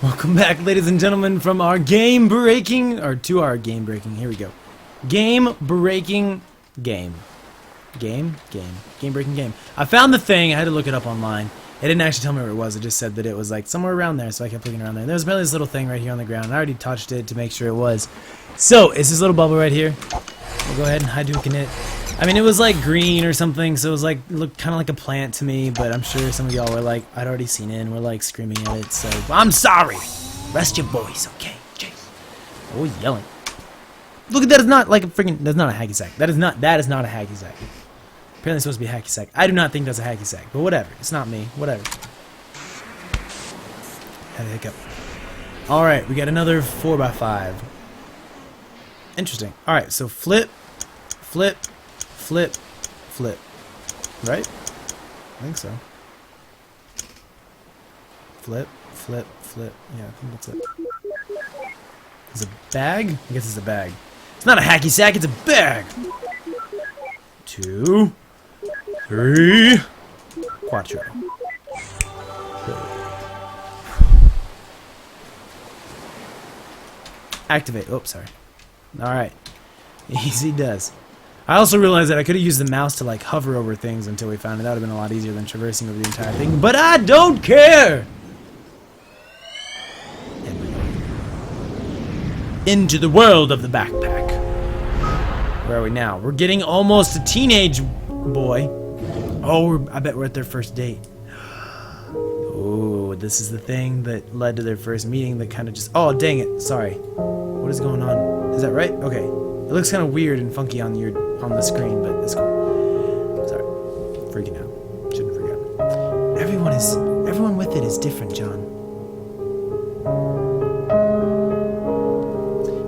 Welcome back, ladies and gentlemen, from our game-breaking, or to our game-breaking, here we go. Game-breaking game. Game-breaking game. I found the thing, I had to look it up online. It didn't actually tell me where it was, it just said that it was like somewhere around there, so I kept looking around there. There's apparently this little thing right here on the ground, and I already touched it to make sure it was. So, it's this little bubble right here. We'll go ahead and Hadouken it. I mean, it was like green or something, so it was like, it looked kind of like a plant to me, but I'm sure some of y'all were like, I'd already seen it, and were like screaming at it, so I'm sorry! Rest your voice, okay? Jeez. Oh, yelling. Look at that, it's not like a freaking, that's not a hacky sack. That is not a hacky sack. Apparently it's supposed to be a hacky sack. I do not think that's a hacky sack, but whatever. It's not me. Whatever. Had a hiccup. Alright, we got another 4x5. Interesting. Alright, so flip, flip, flip, flip. Right? I think so. Flip, flip, flip. Yeah, I think that's it. Is it a bag? I guess it's a bag. It's not a hacky sack, it's a bag! 2, 3, 4. Activate. Oh, sorry. Alright. Easy does. I also realized that I could have used the mouse to like hover over things until we found it. That would have been a lot easier than traversing over the entire thing. But I don't care! Into the world of the backpack. Where are we now? We're getting almost a teenage boy. Oh, I bet we're at their first date. Oh, this is the thing that led to their first meeting that kind of just... Oh, dang it. Sorry. What is going on? Is that right? Okay. It looks kind of weird and funky on the screen, but it's cool. Sorry. Freaking out. Shouldn't freak out. Everyone with it is different, John.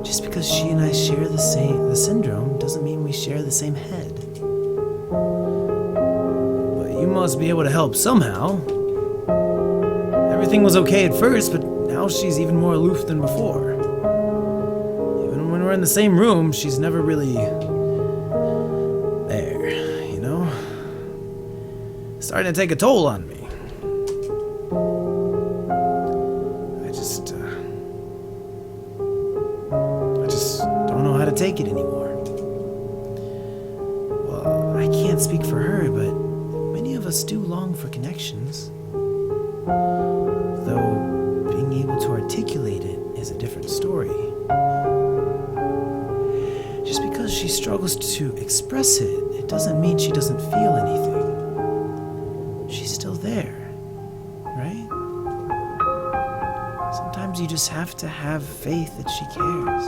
Just because she and I share the syndrome doesn't mean we share the same head. But you must be able to help somehow. Everything was okay at first, but now she's even more aloof than before. Even when we're in the same room, she's never really there, you know? Starting to take a toll on me. I don't know how to take it anymore. Well, I can't speak for her, but many of us do long for connections. Though being able to articulate it is a different story. Just because she struggles to express it, it doesn't mean she doesn't feel anything. She's still there, right? Sometimes you just have to have faith that she cares.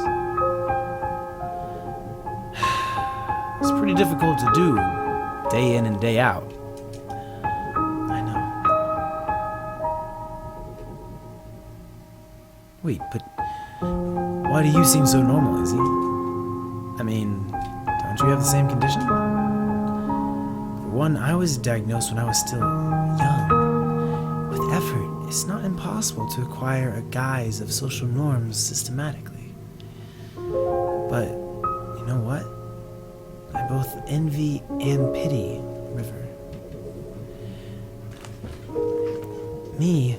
It's pretty difficult to do, day in and day out. I know. Wait, but why do you seem so normal, Izzy? I mean, don't you have the same condition? For one, I was diagnosed when I was still young. With effort, it's not impossible to acquire a guise of social norms systematically. But, you know what? I both envy and pity River. Me,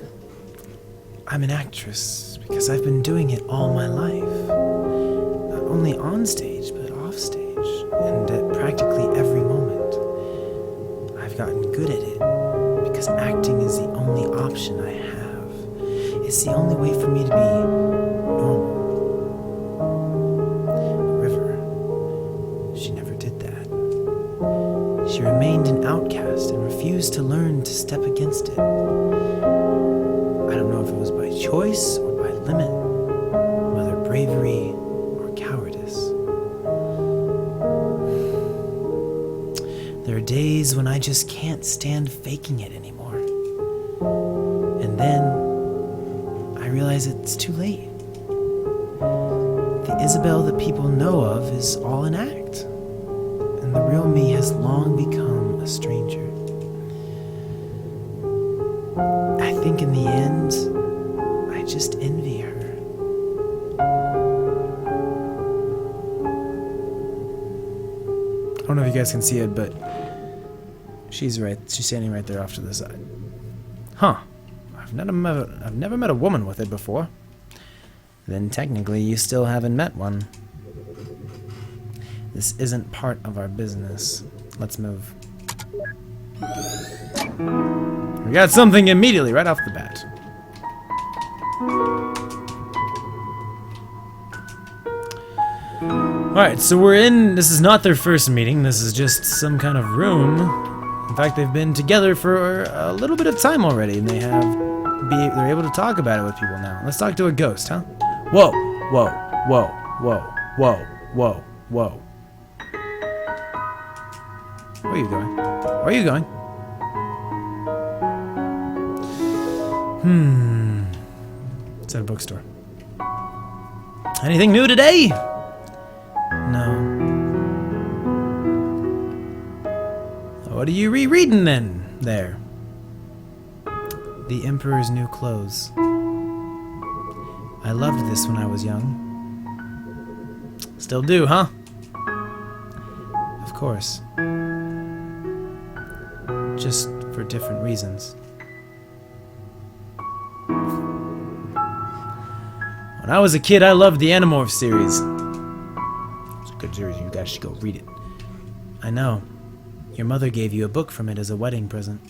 I'm an actress because I've been doing it all my life. Not only on stage, but off stage, and at practically every moment. I've gotten good at it because acting is the only option I have. It's the only way for me to be normal. She never did that. She remained an outcast and refused to learn to step against it. I don't know if it was by choice or by limit, whether bravery or cowardice. There are days when I just can't stand faking it anymore. And then I realize it's too late. The Isabel that people know of is all an act, and the real me has long become a stranger. I think in the end, I just envy her. I don't know if you guys can see it, but she's standing right there off to the side. Huh. I've I've never met a woman with it before. Then technically you still haven't met one. This isn't part of our business. Let's move. We got something immediately, right off the bat. Alright, so we're in... This is not their first meeting. This is just some kind of room. In fact, they've been together for a little bit of time already, and they're able to talk about it with people now. Let's talk to a ghost, huh? Whoa, whoa, whoa, whoa, whoa, whoa, whoa. Where are you going? Where are you going? It's at a bookstore. Anything new today? No. What are you rereading then, there? The Emperor's New Clothes. I loved this when I was young. Still do, huh? Of course. Just for different reasons. When I was a kid, I loved the Animorphs series. It's a good series, you guys should go read it. I know. Your mother gave you a book from it as a wedding present.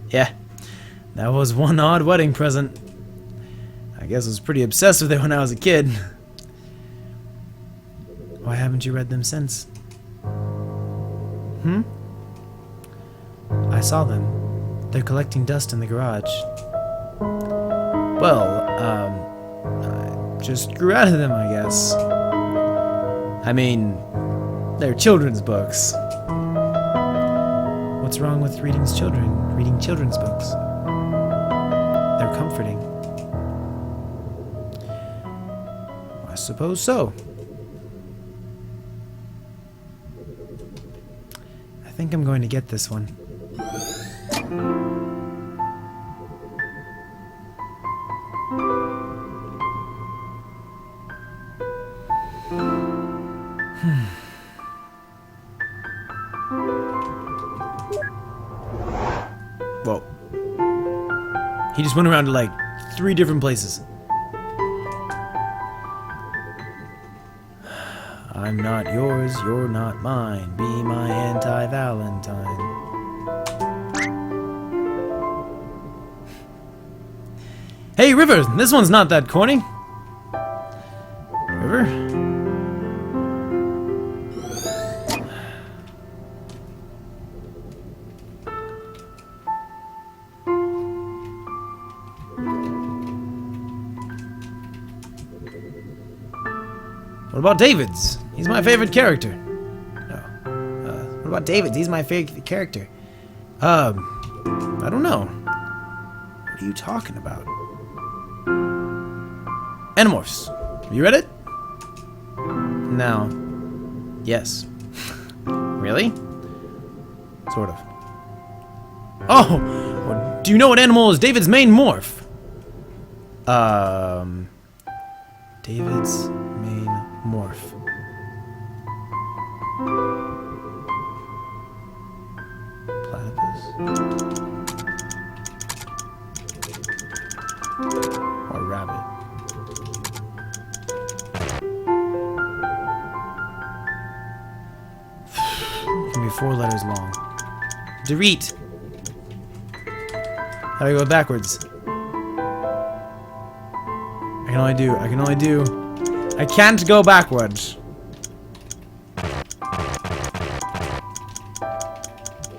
Yeah, that was one odd wedding present. I guess I was pretty obsessed with it when I was a kid. Why haven't you read them since? I saw them. They're collecting dust in the garage. Well, I just grew out of them, I guess. I mean, they're children's books. What's wrong with reading children's books? They're comforting. I suppose so. I think I'm going to get this one. Whoa. He just went around to like 3 different places. I'm not yours, you're not mine. Be my anti-Valentine. Hey, River! This one's not that corny. River? What about David's? He's my favorite character. What about David's? He's my favorite character. I don't know. What are you talking about? Animorphs. Have you read it? No. Yes. Really? Sort of. Oh! Well, do you know what animal is David's main morph? David's main morph. Platypus? Or rabbit? It can be 4 letters long. Dorit! How do I go backwards? I can't go backwards.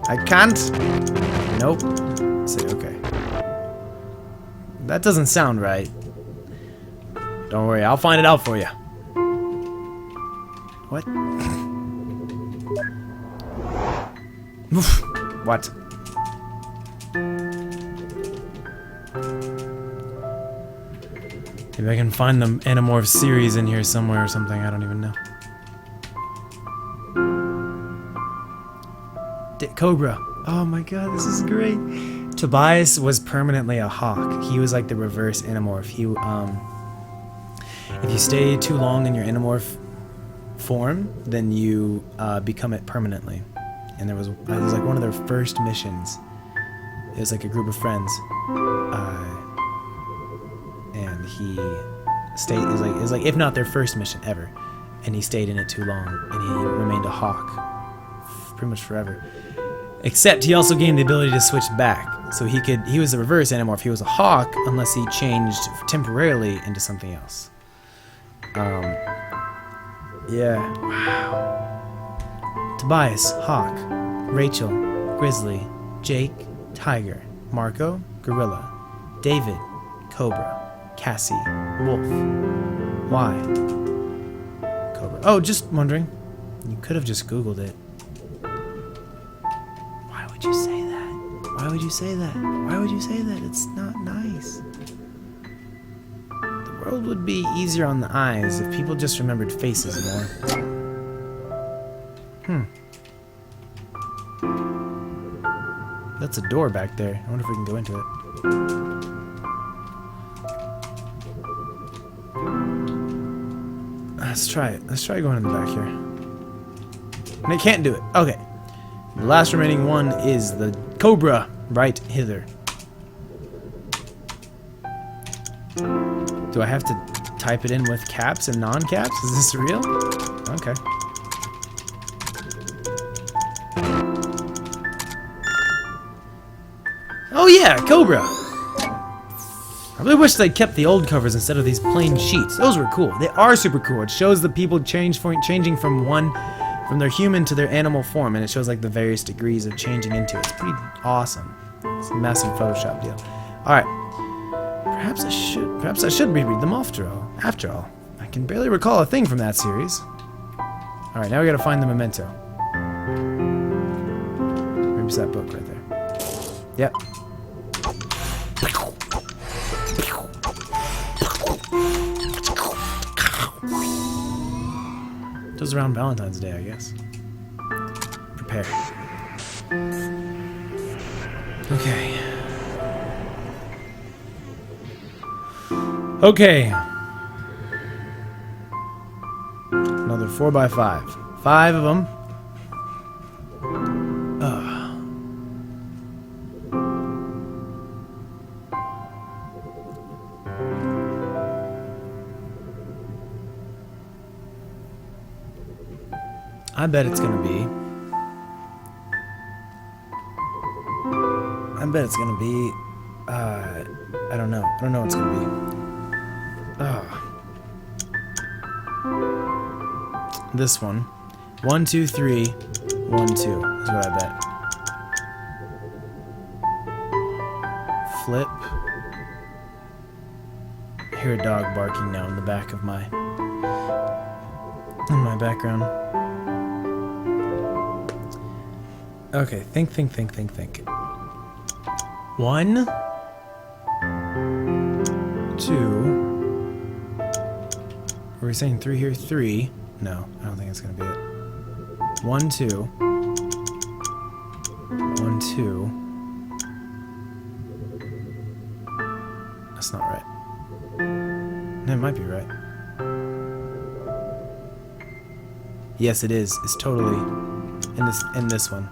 I can't? Nope. Say okay. That doesn't sound right. Don't worry, I'll find it out for you. What? What? Maybe I can find the Animorphs series in here somewhere or something. I don't even know. Cobra. Oh my god, this is great. Tobias was permanently a hawk. He was like the reverse Animorph. He, if you stay too long in your Animorph form, then you become it permanently. And it was like one of their first missions It was like a group of friends, and he stayed. It was like if not their first mission ever, and he stayed in it too long, and he remained a hawk, pretty much forever. Except he also gained the ability to switch back, so he was the reverse Animorph. He was a hawk unless he changed temporarily into something else. Yeah. Wow. Tobias, hawk. Rachel, grizzly. Jake, tiger. Marco, gorilla. David, cobra. Cassie, wolf. Why? Cobra. Oh, just wondering. You could have just Googled it. Why would you say that? Why would you say that? Why would you say that? It's not nice. The world would be easier on the eyes if people just remembered faces more. That's a door back there. I wonder if we can go into it. Let's try it. Let's try going in the back here. And it can't do it. Okay. The last remaining one is the cobra right hither. Do I have to type it in with caps and non-caps? Is this real? Okay. Oh yeah, cobra! I really wish they kept the old covers instead of these plain sheets. Those were cool. They are super cool. It shows the people changing from their human to their animal form, and it shows like the various degrees of changing into it. It's pretty awesome. It's a massive Photoshop deal. All right. Perhaps I should reread them after all. I can barely recall a thing from that series. All right, now we gotta find the Memento. Maybe it's that book right there. Yep. It was around Valentine's Day, I guess. Prepare. Okay. Okay. Another 4x5. 5 of them. I bet it's gonna be. I don't know. I don't know what it's gonna be. This one. 1, 2, 3, 1, 2 is what I bet. Flip. I hear a dog barking now in the back of my background. Okay, think. 1, 2. Were we saying 3 here? 3. No, I don't think it's gonna be it. 1, 2. 1, 2. That's not right. No, it might be right. Yes, it is. It's totally in this one.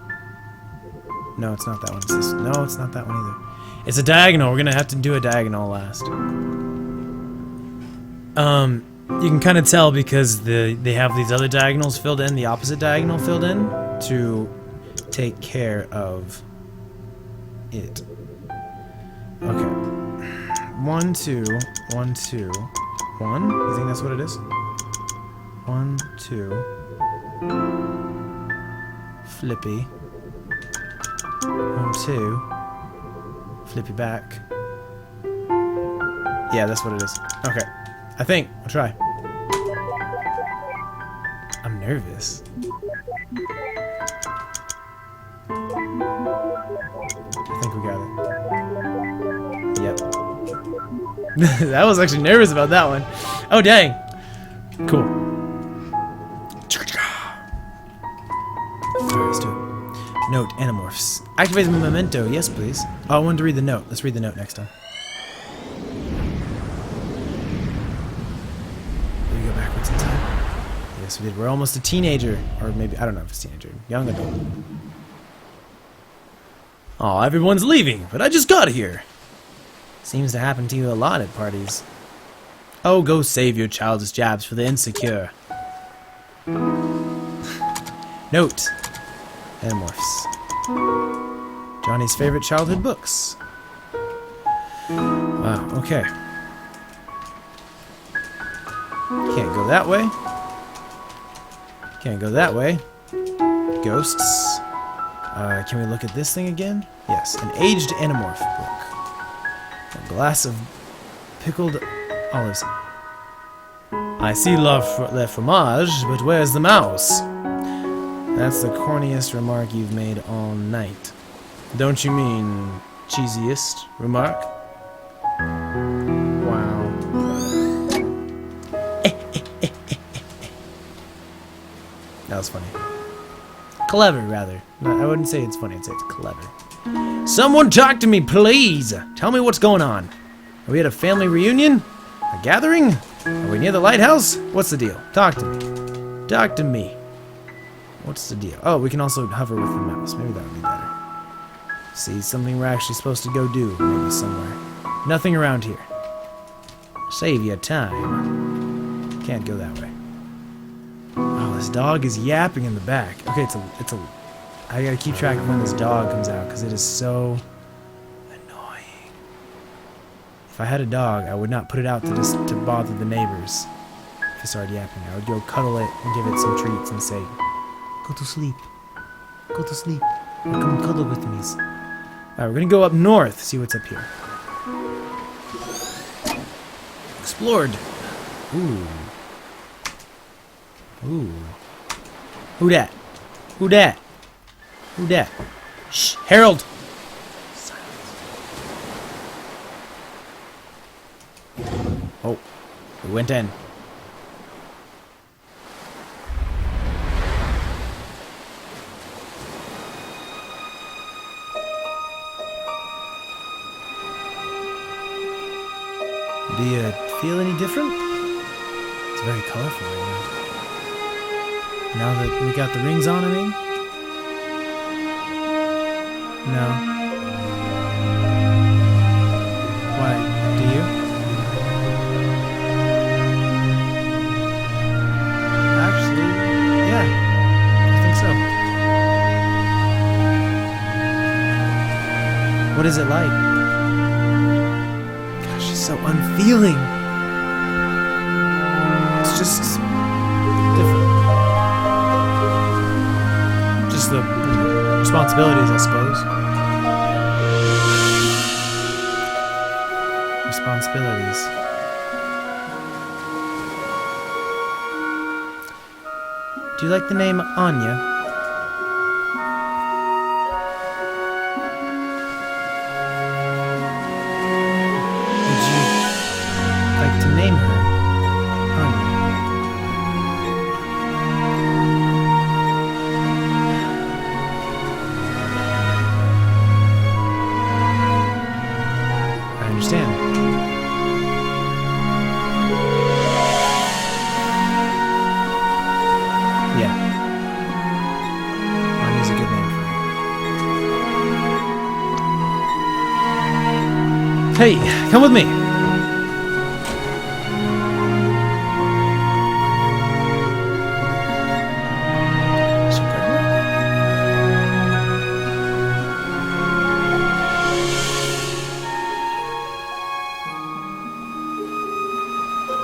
No, it's not that one. No, it's not that one either. It's a diagonal. We're gonna have to do a diagonal last. You can kind of tell because they have these other diagonals filled in, the opposite diagonal filled in, to take care of it. Okay. 1, 2, 1, 2, 1. You think that's what it is? 1, 2. Flippy. 1, 2. Flippy back. Yeah, that's what it is. Okay. I think. I'll try. I'm nervous. I think we got it. Yep. I was actually nervous about that one. Oh, dang. Cool. Alright, let's do it. Note, Animorphs. Activate the Memento. Yes, please. Oh, I wanted to read the note. Let's read the note next time. Did we go backwards in time? Yes, we did. We're almost a teenager. Or maybe, I don't know if it's teenager. Young adult. Oh, everyone's leaving, but I just got here. Seems to happen to you a lot at parties. Oh, go save your childish jabs for the insecure. Note. Animorphs. Johnny's favorite childhood books. Wow, okay. Can't go that way. Can't go that way. Ghosts. Can we look at this thing again? Yes, an aged Animorph book. A glass of pickled olives. I see le fromage, but where's the mouse? That's the corniest remark you've made all night. Don't you mean cheesiest remark? Wow. That was funny. Clever, rather. No, I wouldn't say it's funny, I'd say it's clever. Someone talk to me, please! Tell me what's going on. Are we at a family reunion? A gathering? Are we near the lighthouse? What's the deal? Talk to me. Talk to me. What's the deal? Oh, we can also hover with the mouse. Maybe that would be better. See, something we're actually supposed to go do, maybe somewhere. Nothing around here. Save your time. Can't go that way. Oh, this dog is yapping in the back. Okay, it's a. I gotta keep track of when this dog comes out because it is so annoying. If I had a dog, I would not put it out to bother the neighbors. If it started yapping, I would go cuddle it and give it some treats and say, "Go to sleep. Go to sleep. Come cuddle with me." Alright, we're gonna go up north. See what's up here. Explored. Ooh. Ooh. Who dat? Who dat? Who dat? Shh, Harold! Silence. Oh, we went in. Do you feel any different? It's very colorful right now. Now that we got the rings on, I mean? No. Why? Do you? Actually, yeah. I think so. What is it like? Gosh, it's so unfeeling. It's just different. Just the responsibilities, I suppose. Responsibilities. Do you like the name Anya? Would you like to name her Anya? I understand. Yeah. Anya's a good name for her. Hey, come with me.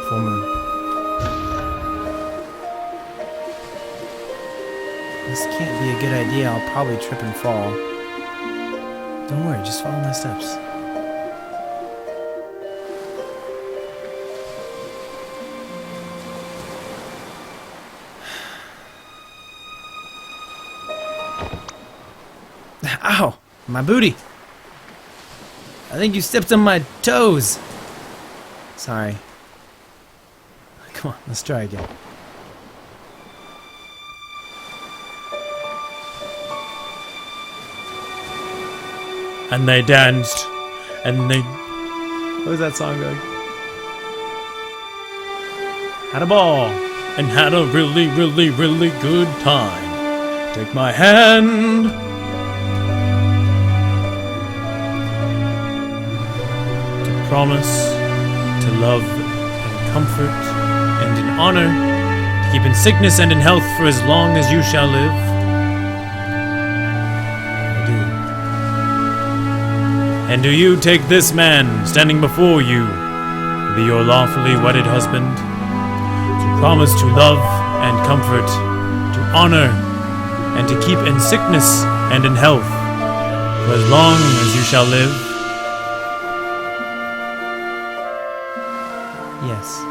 Full moon. This can't be a good idea. I'll probably trip and fall. Don't worry, just follow my steps. Ow! My booty! I think you stepped on my toes! Sorry. Come on, let's try again. And they danced, and they... What was that song going? Had a ball, and had a really, really, really good time. Take my hand. promise to love and comfort and in honor, to keep in sickness and in health for as long as you shall live? I do. And do you take this man standing before you to be your lawfully wedded husband, to promise to love and comfort, to honor, and to keep in sickness and in health for as long as you shall live? Yes.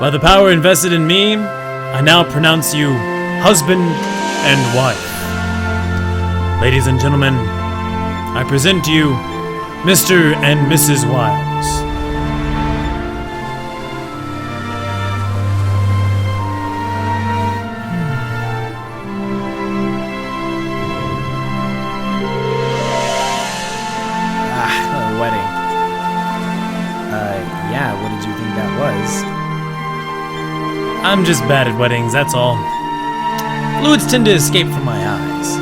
By the power invested in me, I now pronounce you husband and wife. Ladies and gentlemen, I present to you Mr. and Mrs. Wiles. A wedding. Yeah, what did you think that was? I'm just bad at weddings, that's all. Fluids tend to escape from my eyes. I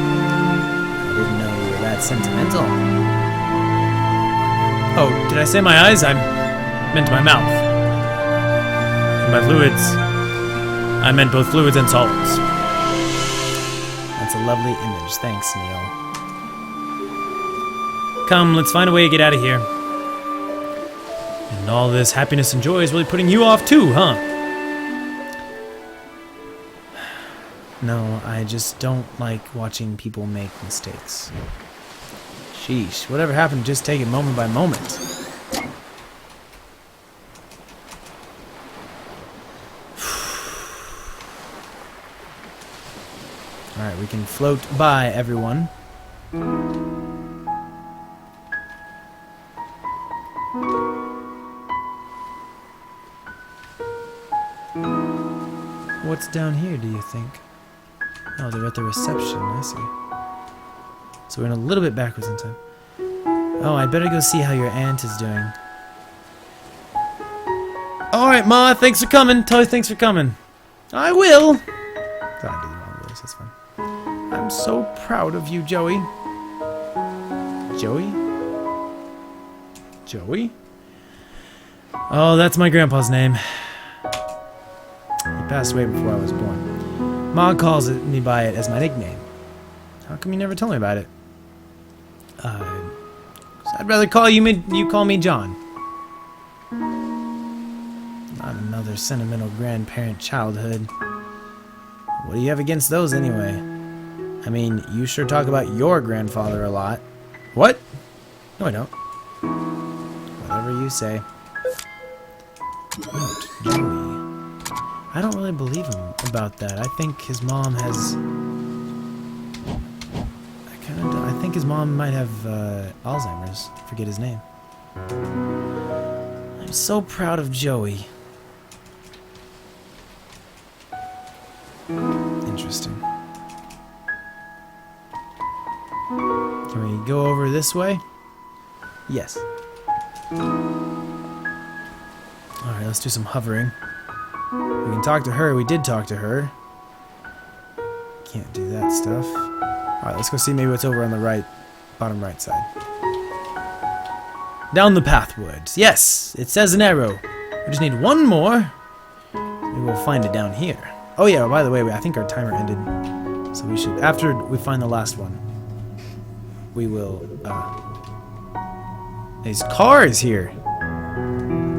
didn't know you were that sentimental. Oh, did I say my eyes? I meant my mouth. And by fluids, I meant both fluids and solids. That's a lovely image. Thanks, Neil. Come, let's find a way to get out of here. And all this happiness and joy is really putting you off too, huh? No, I just don't like watching people make mistakes. Sheesh, whatever happened, just take it moment by moment. Alright, we can float by everyone. What's down here, do you think? Oh, they're at the reception, I see. So we're in a little bit backwards in time. Oh, I better go see how your aunt is doing. Alright, Ma, thanks for coming. Totally thanks for coming. I will. God, I did the wrong voice, that's fine. I'm so proud of you, Joey. Joey? Joey? Oh, that's my grandpa's name. He passed away before I was born. Ma calls me by it as my nickname. How come you never told me about it? I'd rather call you call me John. Not another sentimental grandparent childhood. What do you have against those anyway? I mean, you sure talk about your grandfather a lot. What? No, I don't. Whatever you say. Note, Joey. I don't really believe him about that. I think his mom has... I think his mom might have Alzheimer's. I forget his name. I'm so proud of Joey. Interesting. Can we go over this way? Yes. Alright, let's do some hovering. We can talk to her. We did talk to her. Can't do that stuff. Alright, let's go see maybe what's over on the right, bottom right side. Down the pathwards. Yes, it says an arrow. We just need one more. Maybe we'll find it down here. Oh yeah, by the way, I think our timer ended. So we should, after we find the last one, we will, These cars here.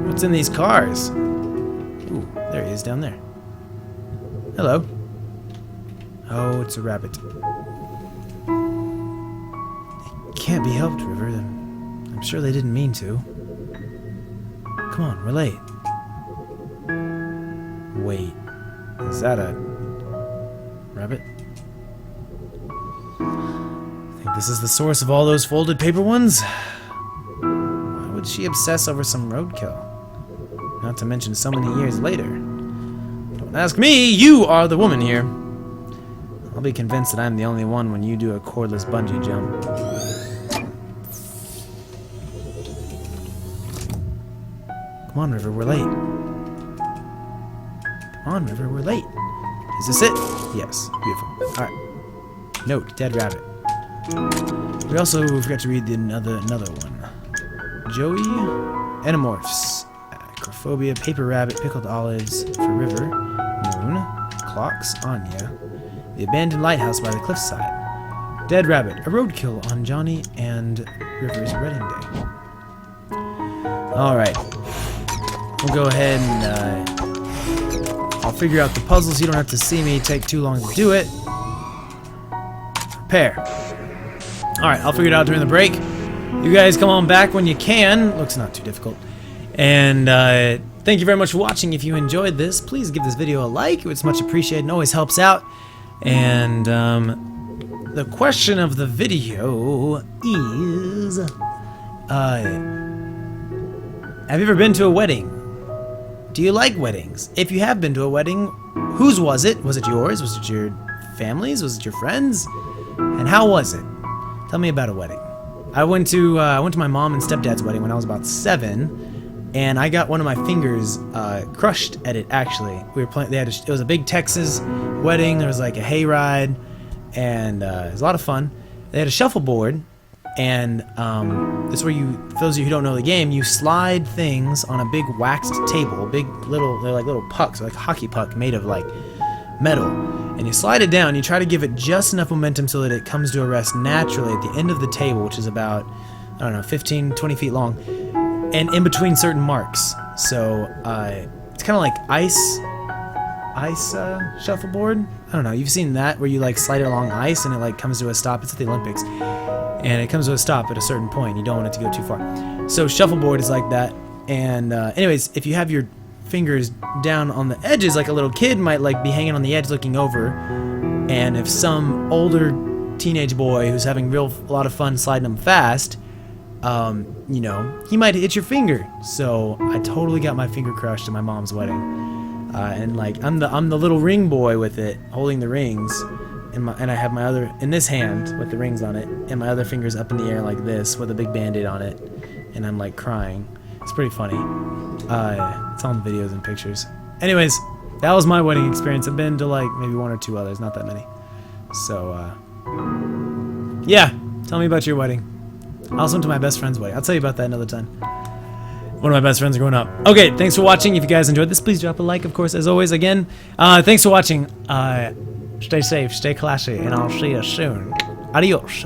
What's in these cars? Ooh, there he is down there. Hello. Oh, it's a rabbit. It can't be helped, River. I'm sure they didn't mean to. Come on, we're late. Wait, is that a rabbit? I think this is the source of all those folded paper ones? Why would she obsess over some roadkill? Not to mention so many years later. Don't ask me, you are the woman here. I'll be convinced that I'm the only one when you do a cordless bungee jump. Come on, River, we're late. Come on, River, we're late. Is this it? Yes. Beautiful. Alright. Note, dead rabbit. We also forgot to read another one. Joey, Animorphs, Acrophobia, Paper Rabbit, Pickled Olives for River, Moon, Clocks, Anya, The Abandoned Lighthouse by the Cliffside, Dead Rabbit, a roadkill on Johnny and River's wedding day. Alright. We'll go ahead and I'll figure out the puzzles. You don't have to see me take too long to do it. Prepare. Alright, I'll figure it out during the break. You guys come on back when you can. Looks not too difficult. And thank you very much for watching. If you enjoyed this, please give this video a like. It's much appreciated and always helps out. And the question of the video is, have you ever been to a wedding? Do you like weddings? If you have been to a wedding, whose was it? Was it yours? Was it your family's? Was it your friends? And how was it? Tell me about a wedding. I went to my mom and stepdad's wedding when I was about 7, and I got one of my fingers crushed at it. Actually, we were playing. It was a big Texas wedding. There was like a hayride, and it was a lot of fun. They had a shuffleboard, and that's where for those of you who don't know the game, you slide things on a big waxed table, they're like little pucks, like a hockey puck made of like metal, and you slide it down. You try to give it just enough momentum so that it comes to a rest naturally at the end of the table, which is about, I don't know, 15, 20 feet long, and in between certain marks. So it's kind of like ice shuffleboard. I don't know. You've seen that where you like slide it along ice and it like comes to a stop. It's at the Olympics. And it comes to a stop at a certain point. You don't want it to go too far. So shuffleboard is like that. And anyways, if you have your fingers down on the edges, like a little kid might like be hanging on the edge looking over. And if some older teenage boy who's having a lot of fun sliding them fast, you know, he might hit your finger. So I totally got my finger crushed at my mom's wedding. And like I'm the little ring boy with it, holding the rings. And I have my other in this hand with the rings on it, and my other finger's up in the air like this with a big band-aid on it, and I'm like crying. It's pretty funny. It's on the videos and pictures. Anyways, that was my wedding experience. I've been to like maybe 1 or 2 others, not that many. So yeah, tell me about your wedding. I also went to my best friend's wedding. I'll tell you about that another time. One of my best friends growing up. Okay, thanks for watching. If you guys enjoyed this, please drop a like, of course, as always. Again, thanks for watching. Stay safe, stay classy, and I'll see you soon. Adios.